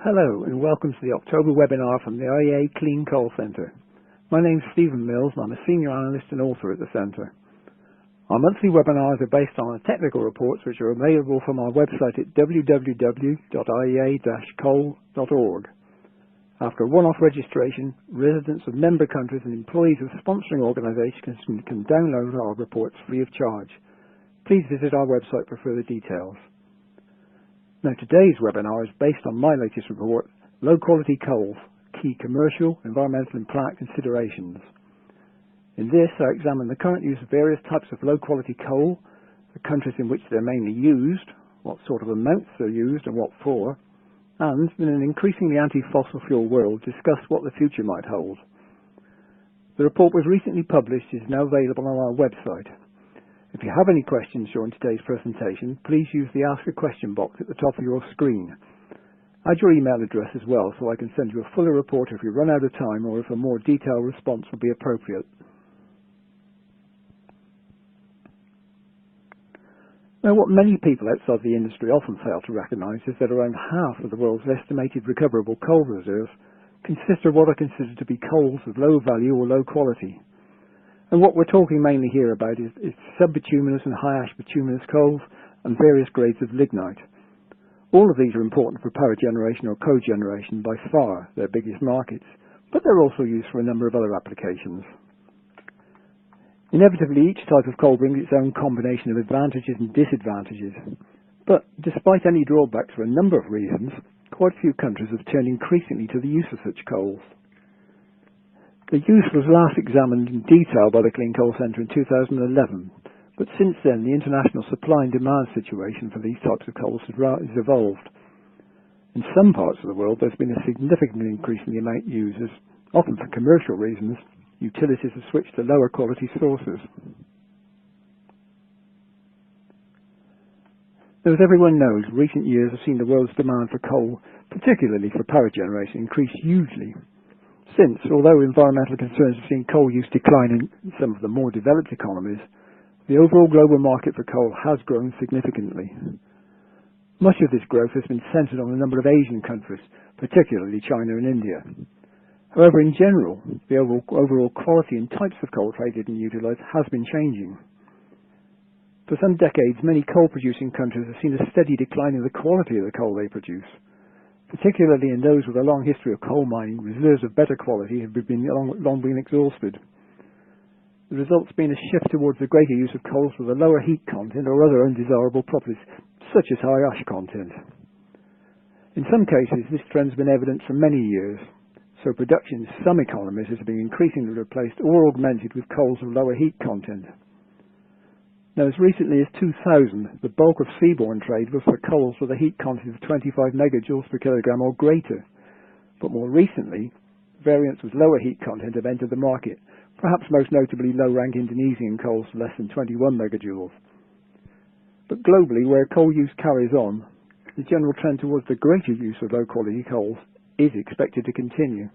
Hello and welcome to the October webinar from the IEA Clean Coal Centre. My name is Stephen Mills and I'm a Senior Analyst and Author at the Centre. Our monthly webinars are based on technical reports which are available from our website at www.iea-coal.org. After a one-off registration, residents of member countries and employees of sponsoring organisations can download our reports free of charge. Please visit our website for further details. Now, today's webinar is based on my latest report, Low-Quality Coal, Key Commercial, Environmental and Plant Considerations. In this, I examine the current use of various types of low-quality coal, the countries in which they're mainly used, what sort of amounts they're used and what for, and, in an increasingly anti-fossil fuel world, discuss what the future might hold. The report was recently published and is now available on our website. If you have any questions during today's presentation, please use the Ask a Question box at the top of your screen. Add your email address as well so I can send you a fuller report if you run out of time or if a more detailed response would be appropriate. Now, what many people outside the industry often fail to recognise is that around half of the world's estimated recoverable coal reserves consist of what are considered to be coals of low value or low quality. And what we're talking mainly here about is subbituminous and high ash bituminous coals and various grades of lignite. All of these are important for power generation or cogeneration, by far their biggest markets, but they're also used for a number of other applications. Inevitably, each type of coal brings its own combination of advantages and disadvantages. But despite any drawbacks for a number of reasons, quite a few countries have turned increasingly to the use of such coals. The use was last examined in detail by the Clean Coal Centre in 2011, but since then the international supply and demand situation for these types of coals has evolved. In some parts of the world there's been a significant increase in the amount used as, often for commercial reasons, utilities have switched to lower quality sources. Now, as everyone knows, recent years have seen the world's demand for coal, particularly for power generation, increase hugely. Since, although environmental concerns have seen coal use decline in some of the more developed economies, the overall global market for coal has grown significantly. Much of this growth has been centred on a number of Asian countries, particularly China and India. However, in general, the overall quality and types of coal traded and utilised has been changing. For some decades, many coal-producing countries have seen a steady decline in the quality of the coal they produce. Particularly in those with a long history of coal mining, reserves of better quality have long been exhausted. The result's been a shift towards the greater use of coals with a lower heat content or other undesirable properties, such as high ash content. In some cases, this trend's been evident for many years, so production in some economies has been increasingly replaced or augmented with coals of lower heat content. Now, as recently as 2000, the bulk of seaborne trade was for coals with a heat content of 25 megajoules per kilogram or greater. But more recently, variants with lower heat content have entered the market, perhaps most notably low-rank Indonesian coals less than 21 megajoules. But globally, where coal use carries on, the general trend towards the greater use of low-quality coals is expected to continue.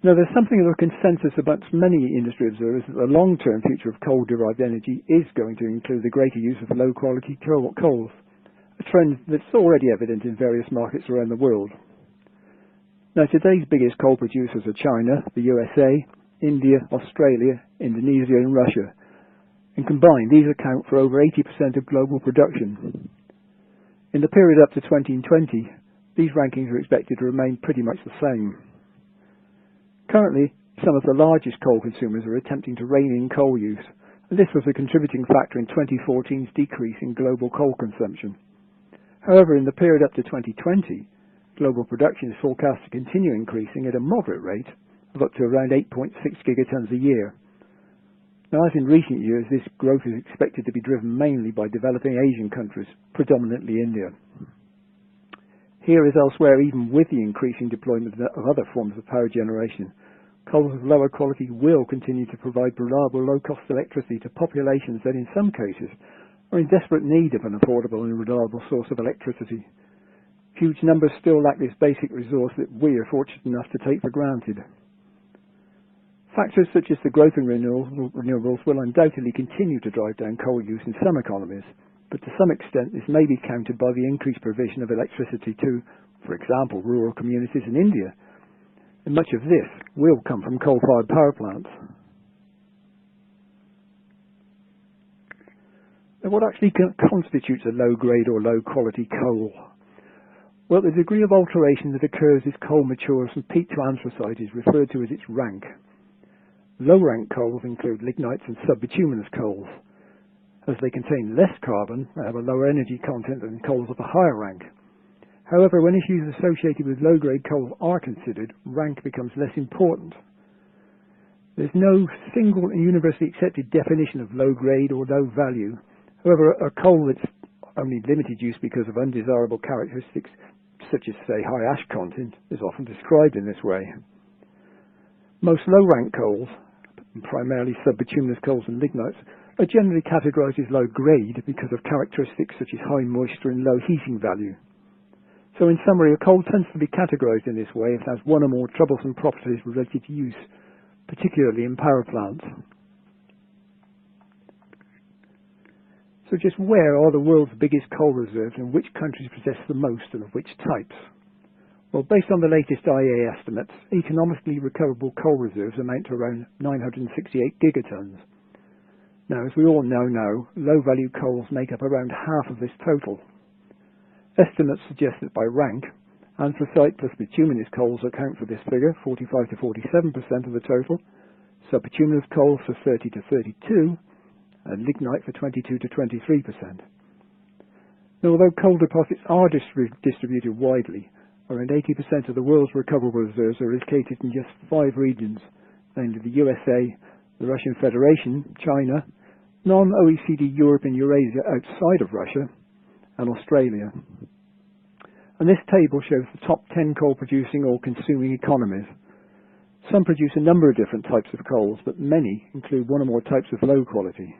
Now, there's something of a consensus amongst many industry observers that the long-term future of coal-derived energy is going to include the greater use of low-quality coals, a trend that's already evident in various markets around the world. Now, today's biggest coal producers are China, the USA, India, Australia, Indonesia and Russia, and combined these account for over 80% of global production. In the period up to 2020, these rankings are expected to remain pretty much the same. Currently, some of the largest coal consumers are attempting to rein in coal use, and this was a contributing factor in 2014's decrease in global coal consumption. However, in the period up to 2020, global production is forecast to continue increasing at a moderate rate of up to around 8.6 gigatons a year. Now, as in recent years, this growth is expected to be driven mainly by developing Asian countries, predominantly India. Here as elsewhere, even with the increasing deployment of other forms of power generation, coals of lower quality will continue to provide reliable, low-cost electricity to populations that in some cases are in desperate need of an affordable and reliable source of electricity. Huge numbers still lack this basic resource that we are fortunate enough to take for granted. Factors such as the growth in renewables will undoubtedly continue to drive down coal use in some economies, but to some extent this may be countered by the increased provision of electricity to, for example, rural communities in India, and much of this will come from coal-fired power plants. Now, what actually constitutes a low-grade or low-quality coal? Well, the degree of alteration that occurs as coal matures from peat to anthracite is referred to as its rank. Low-rank coals include lignites and subbituminous coals. As they contain less carbon, they have a lower energy content than coals of a higher rank. However, when issues associated with low-grade coal are considered, rank becomes less important. There's no single and universally accepted definition of low-grade or low-value. However, a coal that's only limited use because of undesirable characteristics, such as, say, high ash content, is often described in this way. Most low-rank coals, primarily subbituminous coals and lignites, are generally categorized as low-grade because of characteristics such as high moisture and low heating value. So in summary, a coal tends to be categorized in this way if it has one or more troublesome properties related to use, particularly in power plants. So just where are the world's biggest coal reserves and which countries possess the most and of which types? Well, based on the latest IEA estimates, economically recoverable coal reserves amount to around 968 gigatons. Now, as we all know now, low-value coals make up around half of this total. Estimates suggest that by rank, anthracite plus bituminous coals account for this figure, 45 to 47% of the total, subbituminous coals for 30 to 32%, and lignite for 22 to 23%. Now, although coal deposits are distributed widely, around 80% of the world's recoverable reserves are located in just 5 regions, namely the USA, the Russian Federation, China, non-OECD Europe and Eurasia outside of Russia, and Australia. And this table shows the top 10 coal-producing or consuming economies. Some produce a number of different types of coals, but many include one or more types of low quality.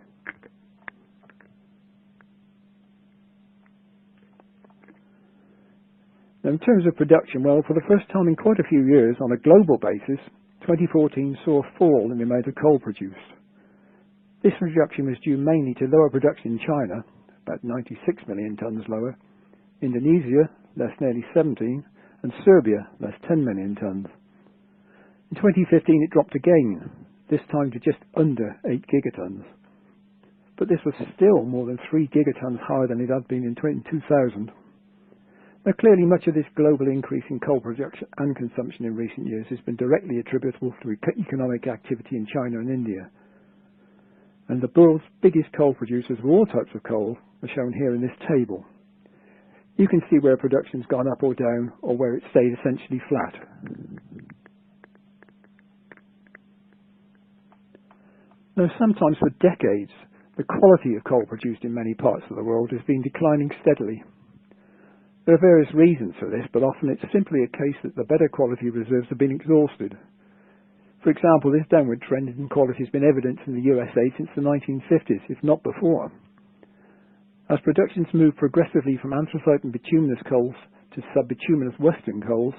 Now, in terms of production, well, for the first time in quite a few years, on a global basis, 2014 saw a fall in the amount of coal produced. This reduction was due mainly to lower production in China, about 96 million tonnes lower, Indonesia, less nearly 17, and Serbia, less 10 million tonnes. In 2015 it dropped again, this time to just under 8 gigatons. But this was still more than 3 gigatons higher than it had been in 2000. Now, clearly much of this global increase in coal production and consumption in recent years has been directly attributable to economic activity in China and India. And the world's biggest coal producers of all types of coal are shown here in this table. You can see where production's gone up or down, or where it stayed essentially flat. Now, sometimes for decades, the quality of coal produced in many parts of the world has been declining steadily. There are various reasons for this, but often it's simply a case that the better quality reserves have been exhausted. For example, this downward trend in quality has been evident in the USA since the 1950s, if not before. As productions move progressively from anthracite and bituminous coals to subbituminous western coals,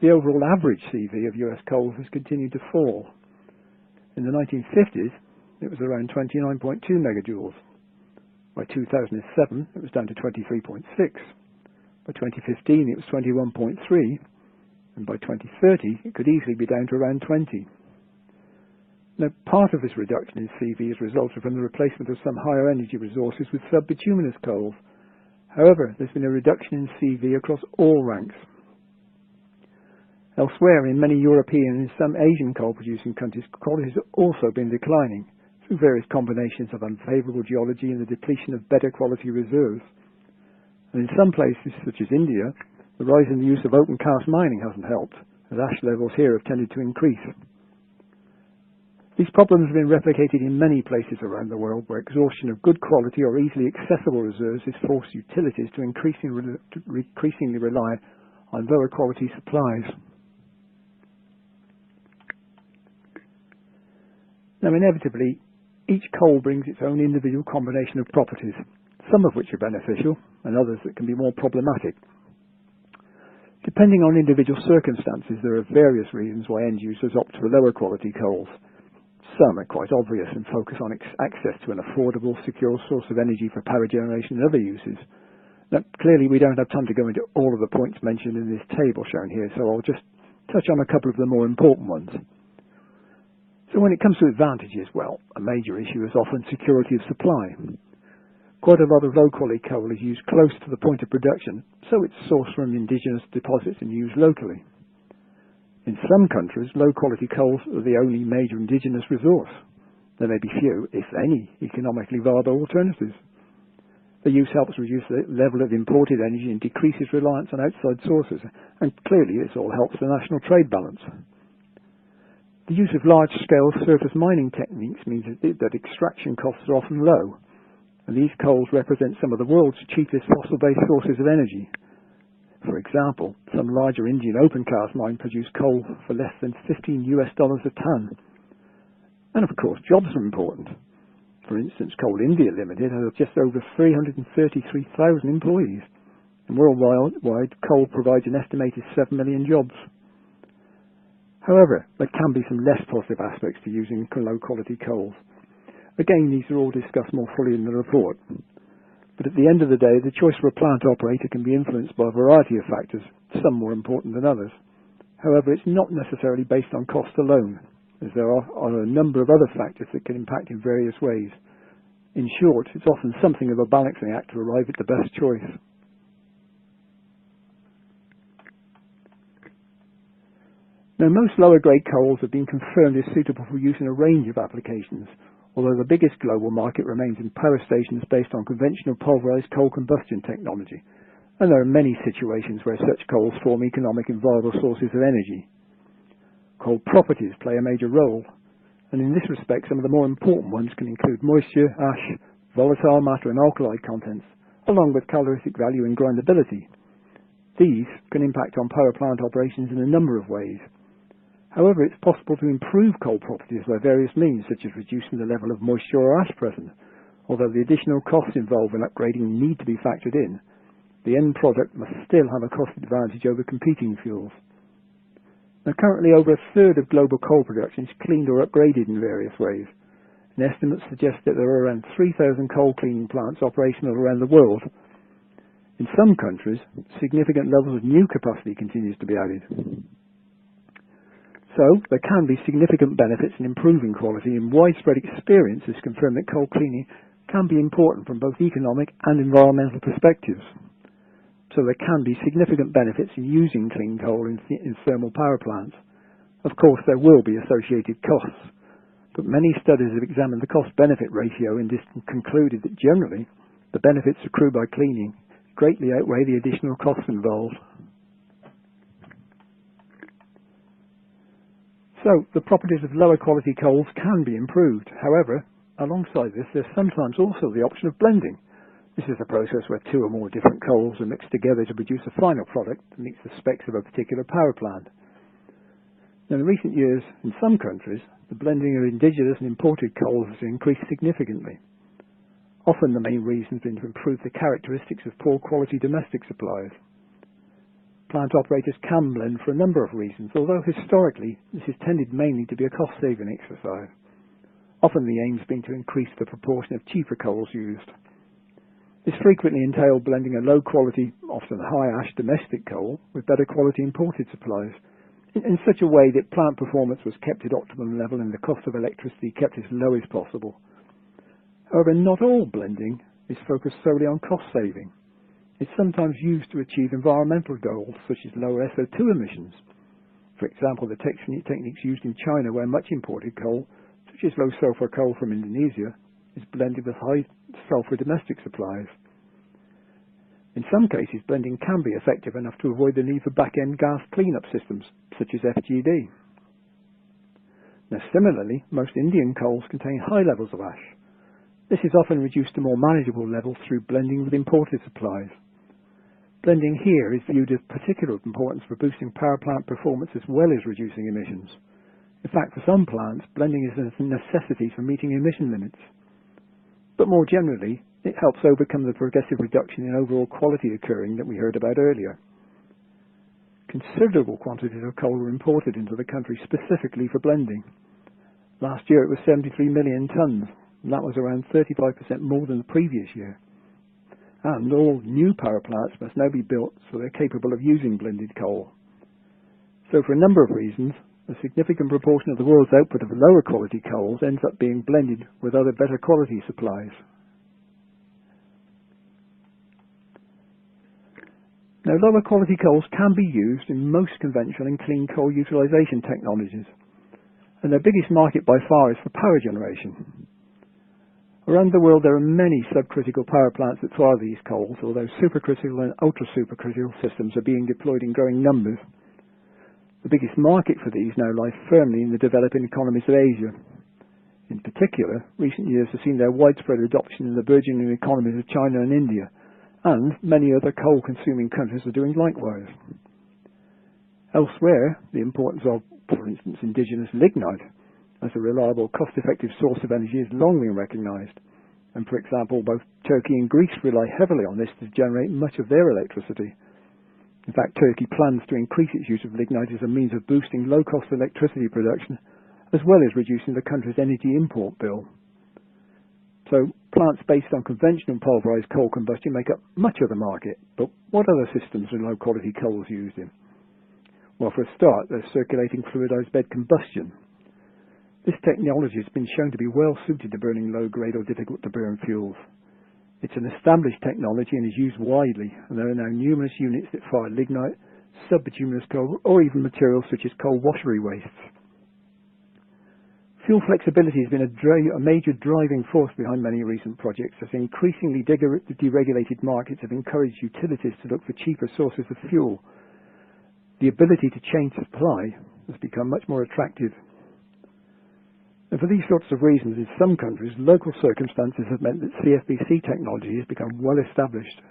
the overall average CV of US coals has continued to fall. In the 1950s, it was around 29.2 megajoules. By 2007, it was down to 23.6. By 2015, it was 21.3, and by 2030, it could easily be down to around 20. Now, part of this reduction in CV has resulted from the replacement of some higher energy resources with subbituminous coals. However, there's been a reduction in CV across all ranks. Elsewhere, in many European and some Asian coal-producing countries, quality has also been declining through various combinations of unfavourable geology and the depletion of better quality reserves. And in some places, such as India, the rise in the use of open cast mining hasn't helped, as ash levels here have tended to increase. These problems have been replicated in many places around the world where exhaustion of good quality or easily accessible reserves has forced utilities to increasingly rely on lower quality supplies. Now, inevitably, each coal brings its own individual combination of properties, some of which are beneficial and others that can be more problematic. Depending on individual circumstances, there are various reasons why end users opt for lower quality coals. Some are quite obvious and focus on access to an affordable, secure source of energy for power generation and other uses. Now, clearly we don't have time to go into all of the points mentioned in this table shown here, so I'll just touch on a couple of the more important ones. So when it comes to advantages, well, a major issue is often security of supply. Quite a lot of low-quality coal is used close to the point of production, so it's sourced from indigenous deposits and used locally. In some countries, low-quality coals are the only major indigenous resource. There may be few, if any, economically viable alternatives. The use helps reduce the level of imported energy and decreases reliance on outside sources, and clearly this all helps the national trade balance. The use of large-scale surface mining techniques means that extraction costs are often low, and these coals represent some of the world's cheapest fossil-based sources of energy. For example, some larger Indian open-cast mines produce coal for less than $15 a ton. And of course, jobs are important. For instance, Coal India Limited has just over 333,000 employees, and worldwide coal provides an estimated 7 million jobs. However, there can be some less positive aspects to using low-quality coals. Again, these are all discussed more fully in the report. But at the end of the day, the choice for a plant operator can be influenced by a variety of factors, some more important than others. However, it's not necessarily based on cost alone, as there are a number of other factors that can impact in various ways. In short, it's often something of a balancing act to arrive at the best choice. Now, most lower-grade coals have been confirmed as suitable for use in a range of applications, although the biggest global market remains in power stations based on conventional pulverized coal combustion technology, and there are many situations where such coals form economic and viable sources of energy. Coal properties play a major role, and in this respect some of the more important ones can include moisture, ash, volatile matter and alkali contents, along with calorific value and grindability. These can impact on power plant operations in a number of ways. However, it's possible to improve coal properties by various means, such as reducing the level of moisture or ash present. Although the additional costs involved in upgrading need to be factored in, the end product must still have a cost advantage over competing fuels. Now, currently over a third of global coal production is cleaned or upgraded in various ways, and estimates suggest that there are around 3,000 coal cleaning plants operational around the world. In some countries, significant levels of new capacity continues to be added. So, there can be significant benefits in improving quality, and widespread experience has confirmed that coal cleaning can be important from both economic and environmental perspectives. So there can be significant benefits in using clean coal in thermal power plants. Of course, there will be associated costs, but many studies have examined the cost-benefit ratio and concluded that generally, the benefits accrued by cleaning greatly outweigh the additional costs involved. So, the properties of lower quality coals can be improved. However, alongside this, there's sometimes also the option of blending. This is a process where two or more different coals are mixed together to produce a final product that meets the specs of a particular power plant. Now, in recent years, in some countries, the blending of indigenous and imported coals has increased significantly. Often the main reason has been to improve the characteristics of poor quality domestic supplies. Plant operators can blend for a number of reasons, although historically this has tended mainly to be a cost-saving exercise. Often the aim has been to increase the proportion of cheaper coals used. This frequently entailed blending a low-quality, often high-ash domestic coal with better quality imported supplies, in such a way that plant performance was kept at optimum level and the cost of electricity kept as low as possible. However, not all blending is focused solely on cost saving. It's sometimes used to achieve environmental goals, such as lower SO2 emissions. For example, the techniques used in China where much imported coal, such as low sulfur coal from Indonesia, is blended with high sulfur domestic supplies. In some cases, blending can be effective enough to avoid the need for back-end gas cleanup systems, such as FGD. Now, similarly, most Indian coals contain high levels of ash. This is often reduced to more manageable levels through blending with imported supplies. Blending here is viewed of particular importance for boosting power plant performance as well as reducing emissions. In fact, for some plants, blending is a necessity for meeting emission limits. But more generally, it helps overcome the progressive reduction in overall quality occurring that we heard about earlier. Considerable quantities of coal are imported into the country specifically for blending. Last year it was 73 million tonnes, and that was around 35% more than the previous year. And all new power plants must now be built so they're capable of using blended coal. So for a number of reasons, a significant proportion of the world's output of lower quality coals ends up being blended with other better quality supplies. Now, lower quality coals can be used in most conventional and clean coal utilisation technologies, and their biggest market by far is for power generation. Around the world there are many subcritical power plants that fire these coals, although supercritical and ultra-supercritical systems are being deployed in growing numbers. The biggest market for these now lies firmly in the developing economies of Asia. In particular, recent years have seen their widespread adoption in the burgeoning economies of China and India, and many other coal-consuming countries are doing likewise. Elsewhere, the importance of, for instance, indigenous lignite as a reliable, cost-effective source of energy has long been recognised, and for example, both Turkey and Greece rely heavily on this to generate much of their electricity. In fact, Turkey plans to increase its use of lignite as a means of boosting low-cost electricity production, as well as reducing the country's energy import bill. So, plants based on conventional pulverised coal combustion make up much of the market, but what other systems are low-quality coals used in? Well, for a start, there's circulating fluidised bed combustion. This technology has been shown to be well suited to burning low-grade or difficult-to-burn fuels. It's an established technology and is used widely, and there are now numerous units that fire lignite, subbituminous coal, or even materials such as coal washery wastes. Fuel flexibility has been a major driving force behind many recent projects, as increasingly deregulated markets have encouraged utilities to look for cheaper sources of fuel. The ability to change supply has become much more attractive. And for these sorts of reasons, in some countries, local circumstances have meant that CFBC technology has become well established.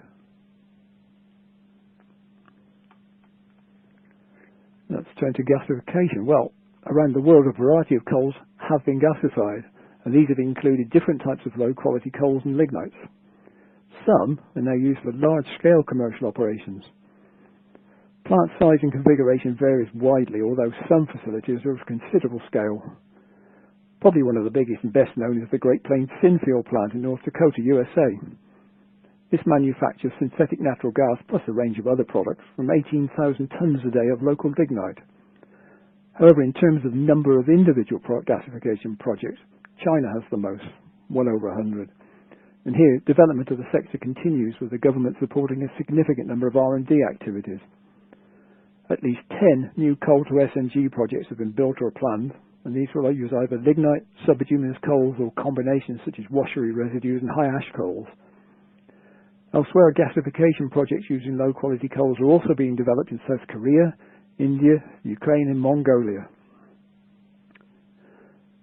Let's turn to gasification. Well, around the world, a variety of coals have been gasified, and these have included different types of low-quality coals and lignites. Some are now used for large-scale commercial operations. Plant size and configuration varies widely, although some facilities are of considerable scale. Probably one of the biggest and best known is the Great Plains Synfuel plant in North Dakota, USA. This manufactures synthetic natural gas plus a range of other products from 18,000 tonnes a day of local lignite. However, in terms of number of individual gasification projects, China has the most, well over 100. And here, development of the sector continues, with the government supporting a significant number of R&D activities. At least 10 new coal-to-SNG projects have been built or planned, and these will use either lignite, subbituminous coals, or combinations such as washery residues and high ash coals. Elsewhere, gasification projects using low-quality coals are also being developed in South Korea, India, Ukraine, and Mongolia.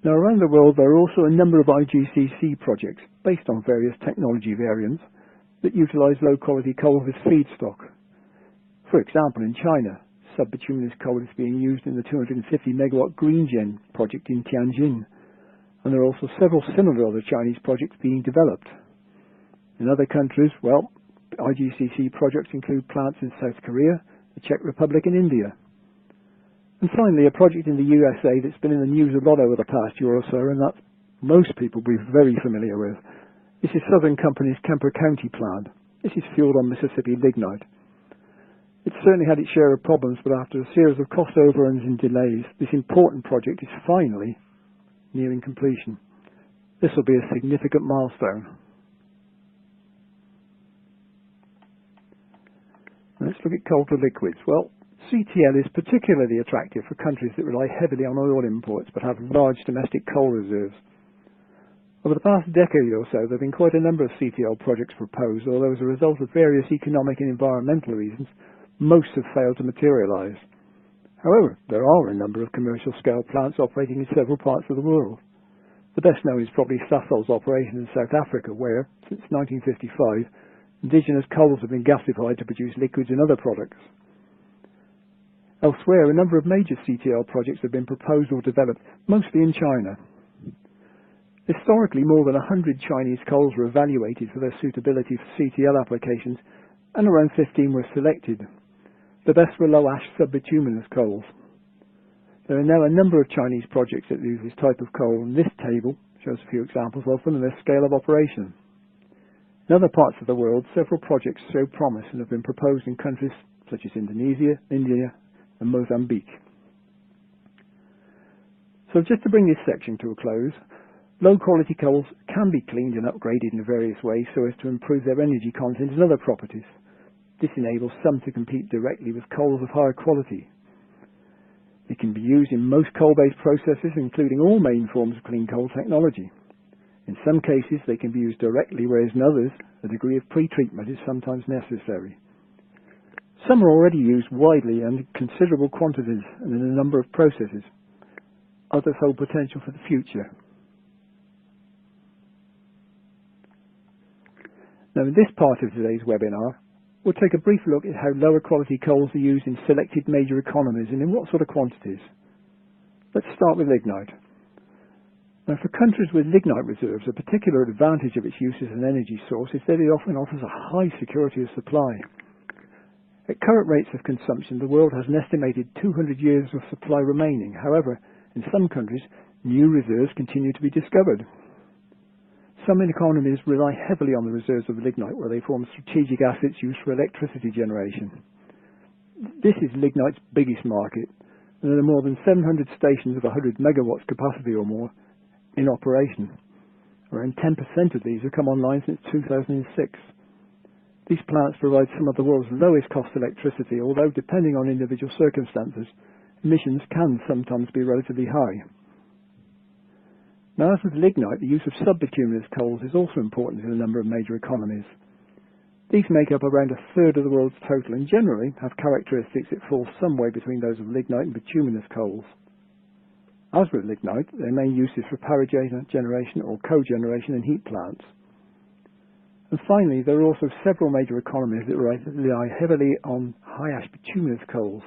Now, around the world, there are also a number of IGCC projects based on various technology variants that utilise low-quality coal as feedstock. For example, in China, subbituminous coal is being used in the 250 megawatt GreenGen project in Tianjin, and there are also several similar other Chinese projects being developed. In other countries, well, IGCC projects include plants in South Korea, the Czech Republic and India. And finally, a project in the USA that's been in the news a lot over the past year or so, and that most people will be very familiar with. This is Southern Company's Kemper County plant. This is fueled on Mississippi lignite. It's certainly had its share of problems, but after a series of cost overruns and delays, this important project is finally nearing completion. This will be a significant milestone. Let's look at coal to liquids. Well, CTL is particularly attractive for countries that rely heavily on oil imports but have large domestic coal reserves. Over the past decade or so, there have been quite a number of CTL projects proposed, although as a result of various economic and environmental reasons, most have failed to materialise. However, there are a number of commercial-scale plants operating in several parts of the world. The best known is probably Sasol's operation in South Africa, where, since 1955, indigenous coals have been gasified to produce liquids and other products. Elsewhere, a number of major CTL projects have been proposed or developed, mostly in China. Historically, more than 100 Chinese coals were evaluated for their suitability for CTL applications, and around 15 were selected. The best were low-ash subbituminous coals. There are now a number of Chinese projects that use this type of coal, and this table shows a few examples of them and their scale of operation. In other parts of the world, several projects show promise and have been proposed in countries such as Indonesia, India, and Mozambique. So just to bring this section to a close, low-quality coals can be cleaned and upgraded in various ways so as to improve their energy content and other properties. This enables some to compete directly with coals of higher quality. It can be used in most coal-based processes, including all main forms of clean coal technology. In some cases, they can be used directly, whereas in others, a degree of pre-treatment is sometimes necessary. Some are already used widely and in considerable quantities and in a number of processes. Others hold potential for the future. Now, in this part of today's webinar, we'll take a brief look at how lower quality coals are used in selected major economies and in what sort of quantities. Let's start with lignite. Now, for countries with lignite reserves, a particular advantage of its use as an energy source is that it often offers a high security of supply. At current rates of consumption, the world has an estimated 200 years of supply remaining. However, in some countries, new reserves continue to be discovered. Some economies rely heavily on the reserves of lignite, where they form strategic assets used for electricity generation. This is lignite's biggest market, and there are more than 700 stations of 100 megawatts capacity or more in operation. Around 10% of these have come online since 2006. These plants provide some of the world's lowest cost electricity, although depending on individual circumstances, emissions can sometimes be relatively high. Now, as with lignite, the use of subbituminous coals is also important in a number of major economies. These make up around a third of the world's total and generally have characteristics that fall somewhere between those of lignite and bituminous coals. As with lignite, their main use is for power generation or cogeneration in heat plants. And finally, there are also several major economies that rely heavily on high-ash bituminous coals.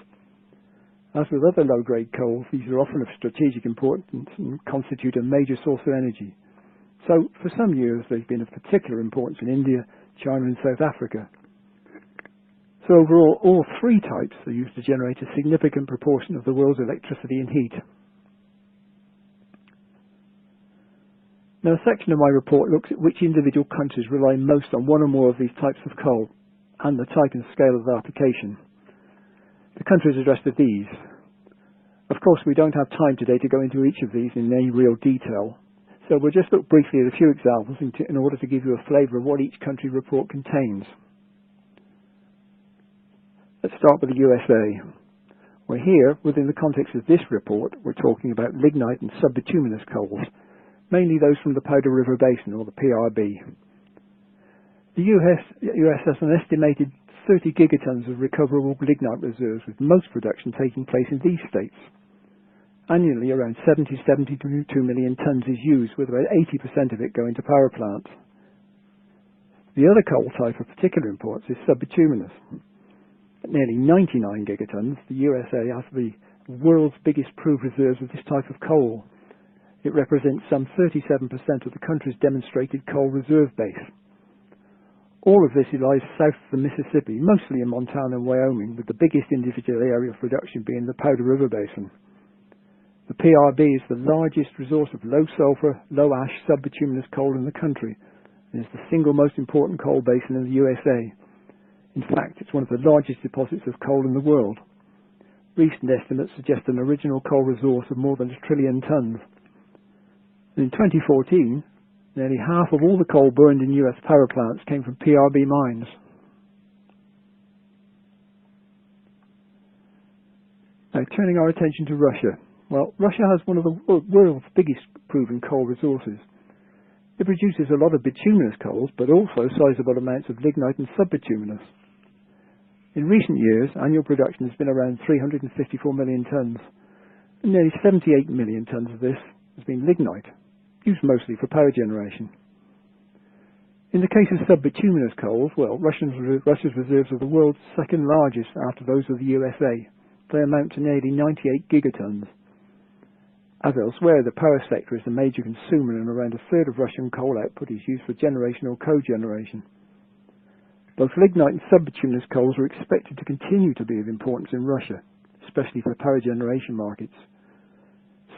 As with other low-grade coals, these are often of strategic importance and constitute a major source of energy. So, for some years, they've been of particular importance in India, China and South Africa. So overall, all three types are used to generate a significant proportion of the world's electricity and heat. Now, a section of my report looks at which individual countries rely most on one or more of these types of coal, and the type and scale of their application. The countries addressed are these. Of course, we don't have time today to go into each of these in any real detail, so we'll just look briefly at a few examples in order to give you a flavour of what each country report contains. Let's start with the USA. We're here, within the context of this report, we're talking about lignite and subbituminous coals, mainly those from the Powder River Basin, or the PRB. The US has an estimated 30 gigatons of recoverable lignite reserves, with most production taking place in these states. Annually, around 72 million tons is used, with about 80% of it going to power plants. The other coal type of particular importance is subbituminous. At nearly 99 gigatons, the USA has the world's biggest proved reserves of this type of coal. It represents some 37% of the country's demonstrated coal reserve base. All of this lies south of the Mississippi, mostly in Montana and Wyoming, with the biggest individual area of production being the Powder River Basin. The PRB is the largest resource of low-sulfur, low-ash subbituminous coal in the country, and is the single most important coal basin in the USA. In fact, it's one of the largest deposits of coal in the world. Recent estimates suggest an original coal resource of more than 1 trillion tons. And in 2014, nearly half of all the coal burned in US power plants came from PRB mines. Now, turning our attention to Russia. Well, Russia has one of the world's biggest proven coal resources. It produces a lot of bituminous coals, but also sizable amounts of lignite and subbituminous. In recent years, annual production has been around 354 million tons, and nearly 78 million tons of this has been lignite, used mostly for power generation. In the case of subbituminous coals, well, Russia's reserves are the world's second largest after those of the USA. They amount to nearly 98 gigatons. As elsewhere, the power sector is the major consumer, and around a third of Russian coal output is used for generation or cogeneration. Both lignite and subbituminous coals are expected to continue to be of importance in Russia, especially for power generation markets.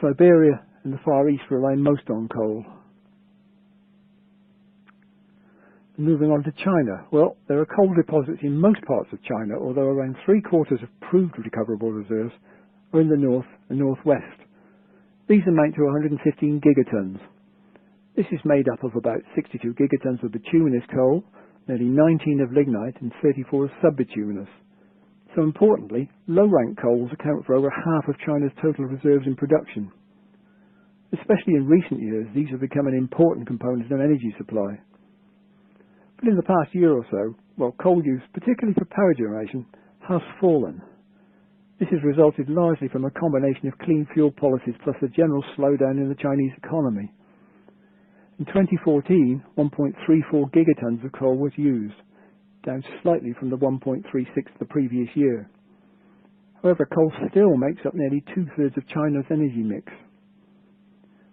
Siberia and the Far East rely most on coal. Moving on to China. Well, there are coal deposits in most parts of China, although around 3/4 of proved recoverable reserves are in the north and northwest. These amount to 115 gigatons. This is made up of about 62 gigatons of bituminous coal, nearly 19 of lignite and 34 of subbituminous. So importantly, low-rank coals account for over half of China's total reserves in production. Especially in recent years, these have become an important component of energy supply. But in the past year or so, well, coal use, particularly for power generation, has fallen. This has resulted largely from a combination of clean fuel policies plus a general slowdown in the Chinese economy. In 2014, 1.34 gigatons of coal was used, down slightly from the 1.36 the previous year. However, coal still makes up nearly 2/3 of China's energy mix.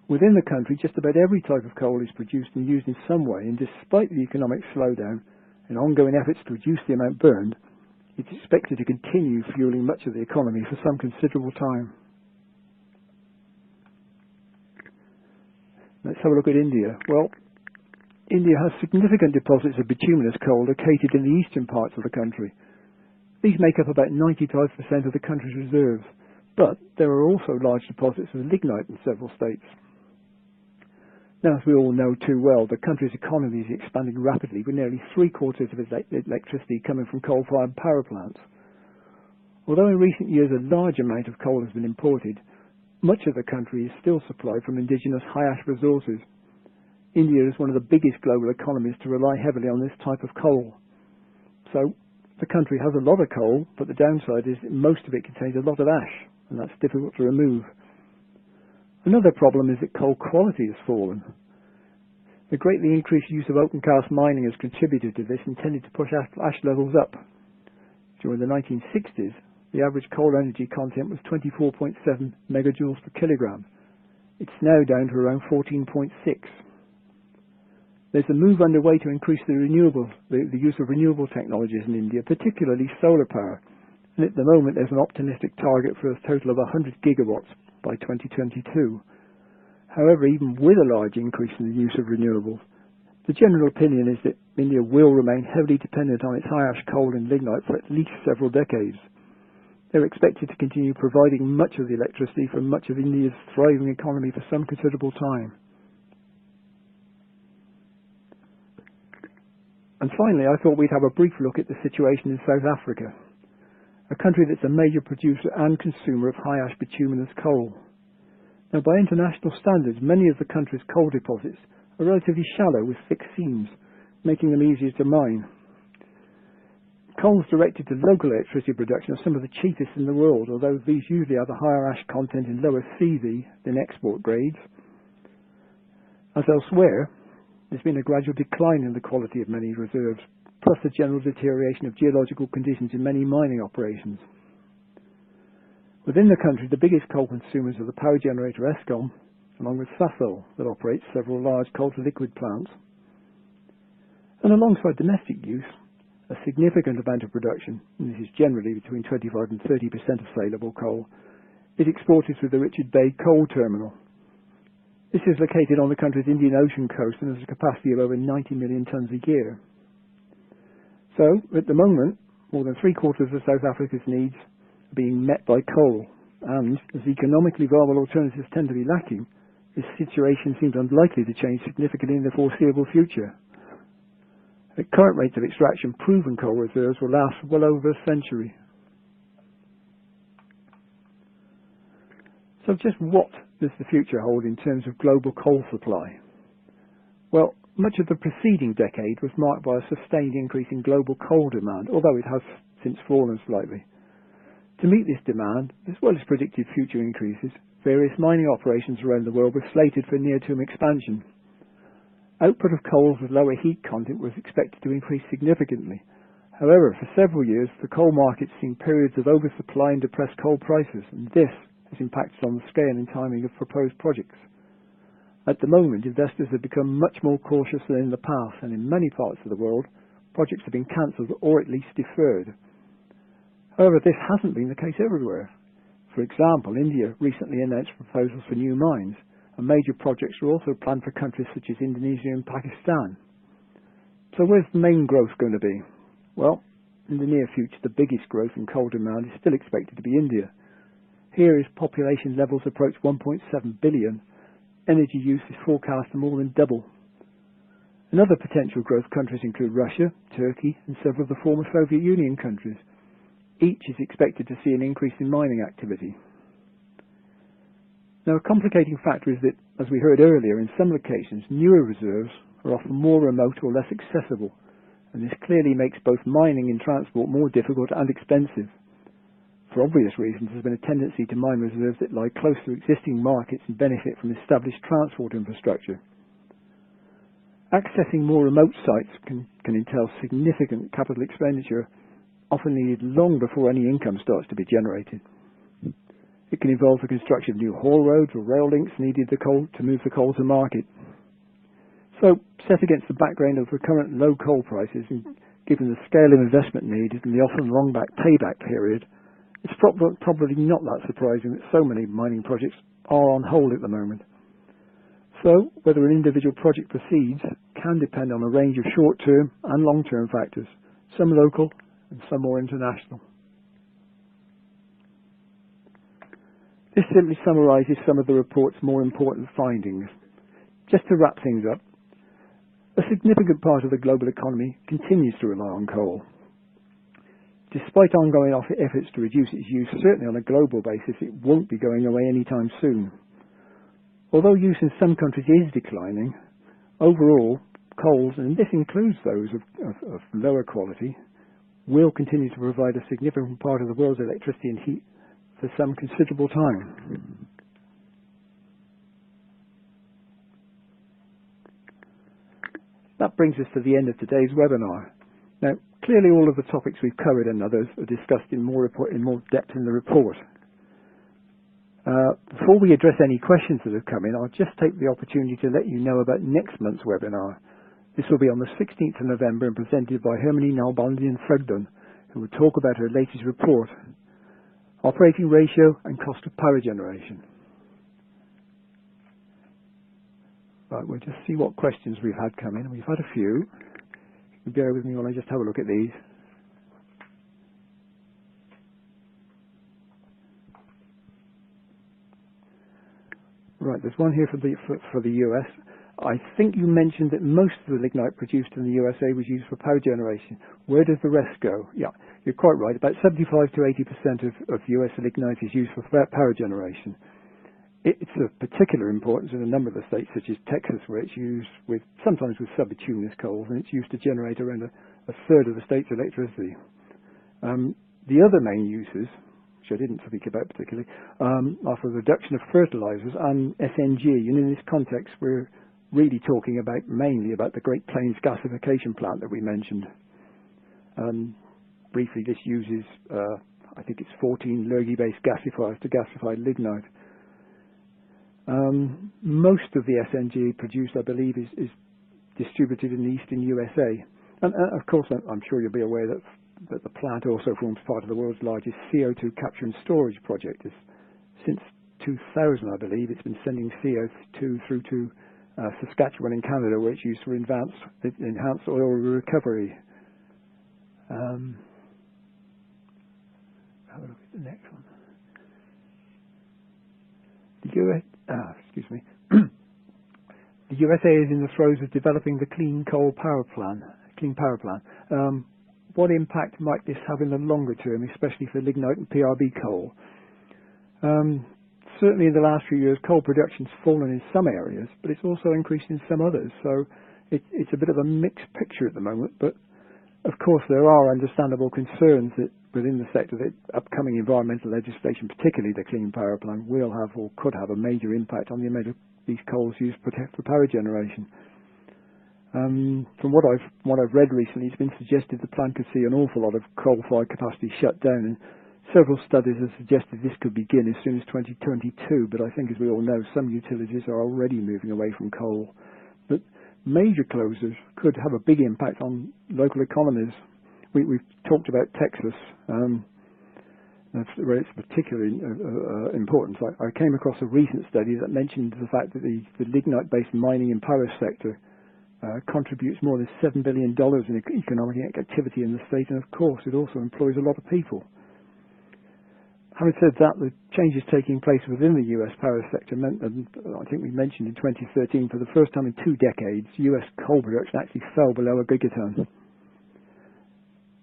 Within the country, just about every type of coal is produced and used in some way, and despite the economic slowdown and ongoing efforts to reduce the amount burned, it's expected to continue fueling much of the economy for some considerable time. Let's have a look at India. Well, India has significant deposits of bituminous coal located in the eastern parts of the country. These make up about 95% of the country's reserves, but there are also large deposits of lignite in several states. Now, as we all know too well, the country's economy is expanding rapidly, with nearly 3/4 of its electricity coming from coal-fired power plants. Although in recent years a large amount of coal has been imported, much of the country is still supplied from indigenous high-ash resources. India is one of the biggest global economies to rely heavily on this type of coal. So, the country has a lot of coal, but the downside is that most of it contains a lot of ash, and that's difficult to remove. Another problem is that coal quality has fallen. The greatly increased use of open cast mining has contributed to this and tended to push ash levels up. During the 1960s, the average coal energy content was 24.7 megajoules per kilogram. It's now down to around 14.6. There's a move underway to increase the use of renewable technologies in India, particularly solar power. And at the moment, there's an optimistic target for a total of 100 gigawatts by 2022. However, even with a large increase in the use of renewables, the general opinion is that India will remain heavily dependent on its high-ash coal and lignite for at least several decades. They're expected to continue providing much of the electricity for much of India's thriving economy for some considerable time. And finally, I thought we'd have a brief look at the situation in South Africa, a country that's a major producer and consumer of high-ash bituminous coal. Now, by international standards, many of the country's coal deposits are relatively shallow with thick seams, making them easier to mine. Coals directed to local electricity production are some of the cheapest in the world, although these usually have a higher ash content in lower CV than export grades. As elsewhere, there's been a gradual decline in the quality of many reserves, plus a general deterioration of geological conditions in many mining operations. Within the country, the biggest coal consumers are the power generator Eskom, along with Sasol, that operates several large coal-to-liquid plants. And alongside domestic use, a significant amount of production, and this is generally between 25 and 30% of saleable coal, is exported through the Richard Bay coal terminal. This is located on the country's Indian Ocean coast and has a capacity of over 90 million tonnes a year. So, at the moment, more than 3/4 of South Africa's needs are being met by coal, and as economically viable alternatives tend to be lacking, this situation seems unlikely to change significantly in the foreseeable future. At current rates of extraction, proven coal reserves will last for well over a century. So just what does the future hold in terms of global coal supply? Well, much of the preceding decade was marked by a sustained increase in global coal demand, although it has since fallen slightly. To meet this demand, as well as predicted future increases, various mining operations around the world were slated for near-term expansion. Output of coals with lower heat content was expected to increase significantly. However, for several years, the coal market's seen periods of oversupply and depressed coal prices, and this has impacted on the scale and timing of proposed projects. At the moment, investors have become much more cautious than in the past, and in many parts of the world, projects have been cancelled or at least deferred. However, this hasn't been the case everywhere. For example, India recently announced proposals for new mines, and major projects are also planned for countries such as Indonesia and Pakistan. So where's the main growth going to be? Well, in the near future, the biggest growth in coal demand is still expected to be India. Here, as population levels approach 1.7 billion, energy use is forecast to more than double. And other potential growth countries include Russia, Turkey, and several of the former Soviet Union countries. Each is expected to see an increase in mining activity. Now, a complicating factor is that, as we heard earlier, in some locations, newer reserves are often more remote or less accessible, and this clearly makes both mining and transport more difficult and expensive. For obvious reasons, there's been a tendency to mine reserves that lie close to existing markets and benefit from established transport infrastructure. Accessing more remote sites can entail significant capital expenditure, often needed long before any income starts to be generated. It can involve the construction of new haul roads or rail links needed to move the coal to market. So, set against the background of the current low coal prices and given the scale of investment needed and the often long payback period, it's probably not that surprising that so many mining projects are on hold at the moment. So, whether an individual project proceeds can depend on a range of short-term and long-term factors, some local and some more international. This simply summarises some of the report's more important findings. Just to wrap things up, a significant part of the global economy continues to rely on coal. Despite ongoing efforts to reduce its use, certainly on a global basis, it won't be going away anytime soon. Although use in some countries is declining, overall, coals, and this includes those of lower quality, will continue to provide a significant part of the world's electricity and heat for some considerable time. That brings us to the end of today's webinar. Now, clearly all of the topics we've covered and others are discussed in more depth in the report. Before we address any questions that have come in, I'll just take the opportunity to let you know about next month's webinar. This will be on the 16th of November and presented by Hermione Nalbandi and Frugdon, who will talk about her latest report, Operating Ratio and Cost of Power Generation. Right, we'll just see what questions we've had come in. We've had a few. Bear with me while I just have a look at these. Right, there's one here for the US. I think you mentioned that most of the lignite produced in the USA was used for power generation. Where does the rest go? Yeah, you're quite right. About 75 to 80% of US lignite is used for power generation. It's of particular importance in a number of the states, such as Texas, where it's used sometimes with subbituminous coals, and it's used to generate around a third of the state's electricity. The other main uses, which I didn't speak about particularly, are for reduction of fertilizers and SNG. And in this context, we're really talking mainly about the Great Plains Gasification plant that we mentioned. Briefly, this uses, I think it's 14 Lurgi-based gasifiers to gasify lignite. Most of the SNG produced, I believe, is distributed in the eastern USA. And of course, I'm sure you'll be aware that the plant also forms part of the world's largest CO2 capture and storage project. Since 2000, I believe, it's been sending CO2 through to Saskatchewan in Canada, where it's used for enhanced oil recovery. Have a look at the next one. The USA is in the throes of developing the Clean Power Plan. What impact might this have in the longer term, especially for lignite and PRB coal? Certainly in the last few years, coal production's fallen in some areas, but it's also increased in some others. So it's a bit of a mixed picture at the moment. But of course, there are understandable concerns that within the sector that upcoming environmental legislation, particularly the Clean Power Plan, will have or could have a major impact on the amount of these coals used for power generation. From what I've read recently, it's been suggested the plan could see an awful lot of coal-fired capacity shut down, and several studies have suggested this could begin as soon as 2022. But I think, as we all know, some utilities are already moving away from coal. But major closures could have a big impact on local economies. We've talked about Texas. That's where it's particularly important. I came across a recent study that mentioned the fact that the lignite-based mining and power sector contributes more than $7 billion in economic activity in the state, and of course it also employs a lot of people. Having said that, the changes taking place within the US power sector meant that, I think we mentioned in 2013, for the first time in 2 decades, US coal production actually fell below a gigaton.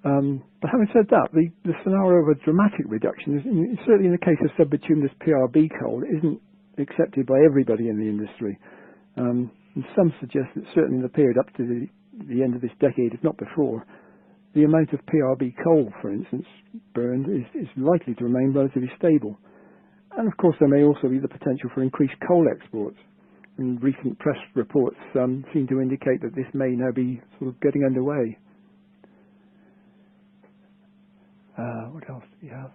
But having said that, the scenario of a dramatic reduction, certainly in the case of subbituminous PRB coal, isn't accepted by everybody in the industry. And some suggest that certainly in the period up to the end of this decade, if not before, the amount of PRB coal, for instance, burned is likely to remain relatively stable. And of course there may also be the potential for increased coal exports. And recent press reports seem to indicate that this may now be sort of getting underway. What else do we have?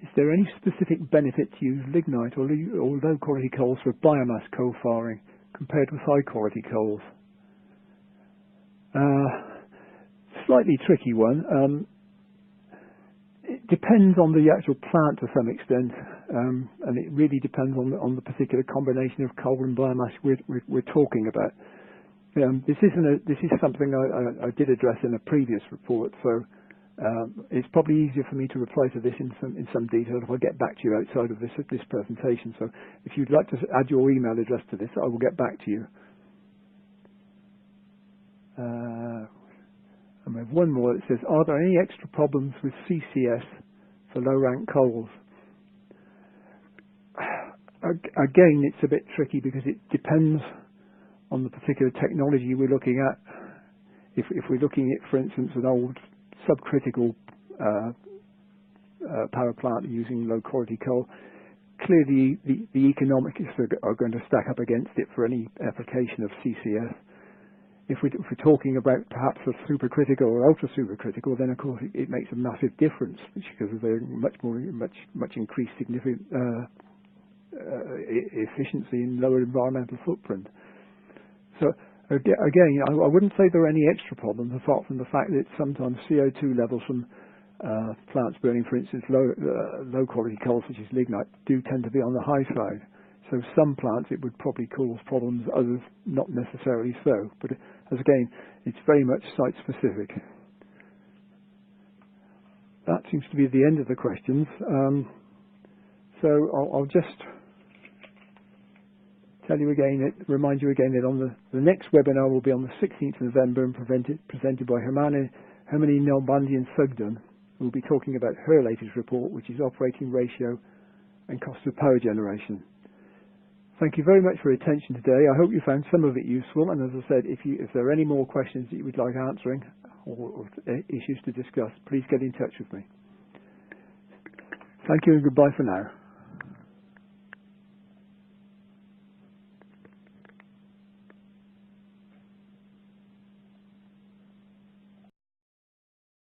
Is there any specific benefit to use lignite or low quality coals for biomass coal firing compared with high quality coals? Slightly tricky one. It depends on the actual plant to some extent, and it really depends on the particular combination of coal and biomass we're talking about. This is something I did address in a previous report, so it's probably easier for me to reply to this in some detail if I get back to you outside of this presentation. So if you'd like to add your email address to this, I will get back to you. And we have one more that says, are there any extra problems with CCS for low rank coals? Again, it's a bit tricky because it depends on the particular technology we're looking at. If we're looking at, for instance, an old subcritical power plant using low quality coal, clearly the economics are going to stack up against it for any application of CCS. If we're talking about perhaps a supercritical or ultra supercritical, then of course it makes a massive difference because of the much increased significant efficiency and lower environmental footprint. So again, I wouldn't say there are any extra problems apart from the fact that sometimes CO2 levels from plants burning, for instance, low quality coal such as lignite do tend to be on the high side. So some plants it would probably cause problems, others not necessarily so. But as again, it's very much site specific. That seems to be the end of the questions. So I'll just tell you again, remind you again that on the next webinar will be on the 16th of November and presented by Hermione Nalbandian-Sugden, who will be talking about her latest report, which is operating ratio and cost of power generation. Thank you very much for your attention today. I hope you found some of it useful, and as I said, if there are any more questions that you would like answering or issues to discuss, please get in touch with me. Thank you and goodbye for now.